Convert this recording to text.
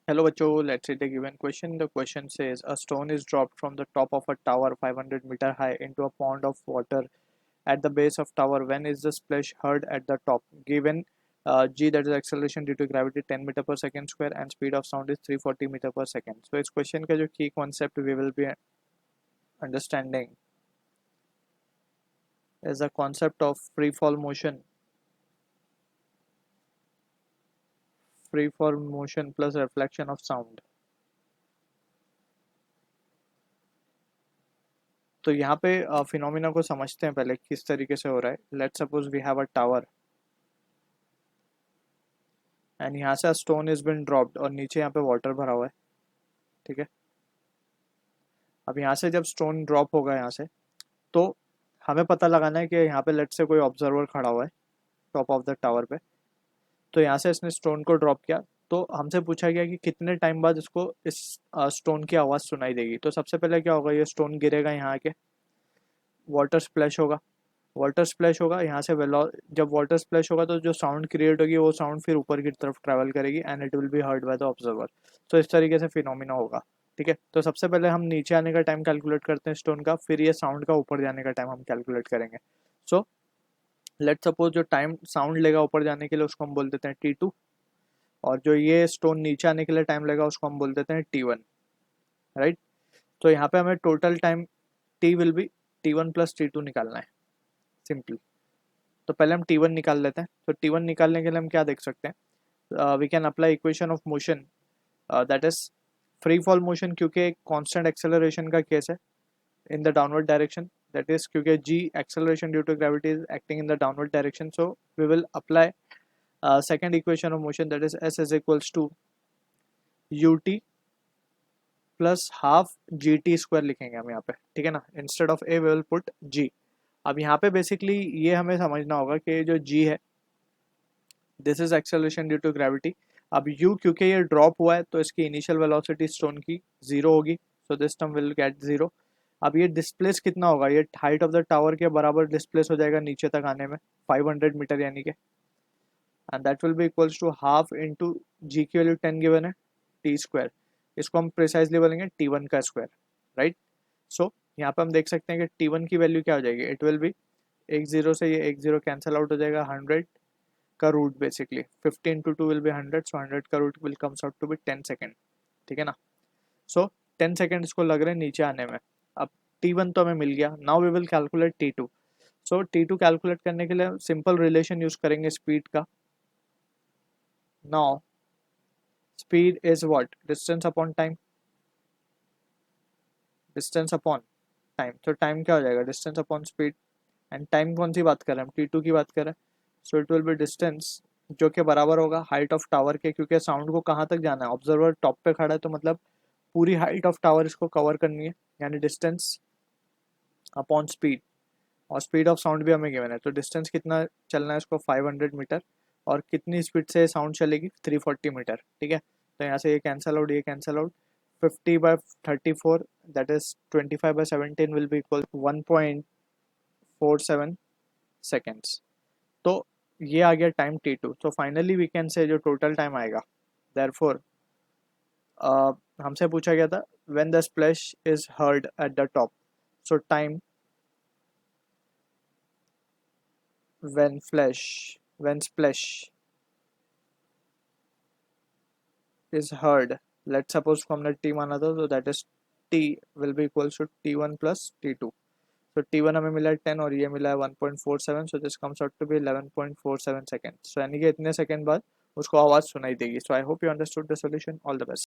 Hello बच्चों, let's read the given question. The question says a stone is dropped from the top of a tower 500-meter high into a pond of water at the base of tower. When is the splash heard at the top? Given g, that is acceleration due to gravity, 10 meter per second square, and speed of sound is 340 meter per second. So इस question का जो key concept we will be understanding is the concept of free fall motion. Free fall motion plus reflection of sound. तो यहाँ पे phenomena को समझते हैं पहले किस तरीके से हो रहा है. Let's suppose we have a tower and यहाँ से स्टोन इज बिन ड्रॉप्ड और नीचे यहाँ पे वाटर भरा हुआ है. ठीक है. अब यहाँ से जब स्टोन ड्रॉप होगा यहाँ से, तो हमें पता लगाना है कि यहाँ पे लेट्स से कोई ऑब्जर्वर खड़ा हुआ है टॉप ऑफ द टावर पे. तो यहाँ से इसने स्टोन को ड्रॉप किया, तो हमसे पूछा गया कि कितने टाइम बाद इसको इस स्टोन की आवाज़ सुनाई देगी. तो सबसे पहले क्या होगा, ये स्टोन गिरेगा यहाँ आके, वाटर स्प्लैश होगा. वाटर स्प्लैश होगा यहाँ से जब वाटर स्प्लैश होगा तो जो साउंड क्रिएट होगी वो साउंड फिर ऊपर की तरफ ट्रैवल करेगी and it will be heard by the observer. तो इस तरीके से फिनोमिना होगा. ठीक है. तो सबसे पहले हम नीचे आने का टाइम कैलकुलेट करते हैं स्टोन का, फिर ये साउंड का ऊपर जाने का टाइम हम कैलकुलेट करेंगे. सो लेट सपोज जो टाइम साउंड लेगा ऊपर जाने के लिए उसको हम बोल देते हैं T2, और जो ये स्टोन नीचे आने के लिए टाइम लेगा उसको हम बोल देते हैं T1. राइट. तो यहाँ पे हमें total time T will be T1 plus T2 निकालना है सिंपली. तो पहले हम T1 निकाल लेते हैं. तो T1 निकालने के लिए हम क्या देख सकते हैं, we can apply equation of motion, that is free fall motion, क्योंकि एक कांस्टेंट एक्सेलरेशन का केस है in the downward direction, that is क्योंकि g acceleration due to gravity is acting in the downward direction. So we will apply second equation of motion, that is s is equals to ut plus half gt square लिखेंगे हम यहाँ पे. ठीक है ना. Instead of a we will put g. अब यहाँ पे बेसिकली ये हमें समझना होगा कि जो g है this is acceleration due to gravity. अब u क्योंकि ये ड्रॉप हुआ है तो इसकी इनिशियल वेलोसिटी स्टोन की जीरो होगी, so this term will get zero. अब ये डिस्प्लेस कितना होगा, ये हाइट ऑफ द टावर के बराबर डिस्प्लेस हो जाएगा नीचे तक आने में 500 मीटर यानी कि, and that will be equals to half into g की वैल्यू 10 गिवन है टी स्क्वायर. इसको हम प्रिसाइजली बोलेंगे T1 का स्क्वायर. राइट. सो यहाँ पे हम देख सकते हैं कि T1 की वैल्यू क्या हो जाएगी, इट विल बी एक जीरो से ये एक जीरो कैंसिल आउट हो जाएगा, 100 का root basically 15 into 2 will be 100, so 100 का root will comes out to be 10 सेकेंड. ठीक है ना. सो 10 सेकेंड इसको लग रहे हैं नीचे आने में. अब T1 तो हमें मिल गया. Now we will calculate T2. So T2 calculate करने के लिए सिंपल रिलेशन यूज करेंगे स्पीड का. Now speed is what, distance upon time. Distance upon time, तो टाइम क्या हो जाएगा, distance upon speed. And time कौन सी बात कर रहे हैं हम, T2 की बात कर रहे हैं. So it will be distance जो कि बराबर होगा हाइट ऑफ टावर के, क्योंकि साउंड को कहाँ तक जाना है, ऑब्जर्वर टॉप पे खड़ा है तो मतलब पूरी हाइट ऑफ टावर इसको कवर करनी है, यानी डिस्टेंस अपॉन स्पीड. और स्पीड ऑफ साउंड भी हमें गिवन है, तो डिस्टेंस कितना चलना है इसको 500 मीटर, और कितनी स्पीड से साउंड चलेगी 340 मीटर. ठीक है. तो यहाँ से ये कैंसल आउट, ये cancel out. 50/34 that is 25/17 will be equal 1.47 seconds. तो ये आ गया टाइम T2. तो फाइनली वी कैन से जो टोटल टाइम आएगा, देयरफॉर हमसे पूछा गया था when the splash is heard at the top. So time when splash is heard, let's suppose को हमने T माना था, तो that is T will be equals to T1 plus T2. तो T1 हमें मिला है 10 और ये मिला है 1.47, so this comes out to be 11.47 seconds. so यानी कि इतने सेकंड बाद उसको आवाज़ सुनाई देगी. so I hope you understood the solution. All the best.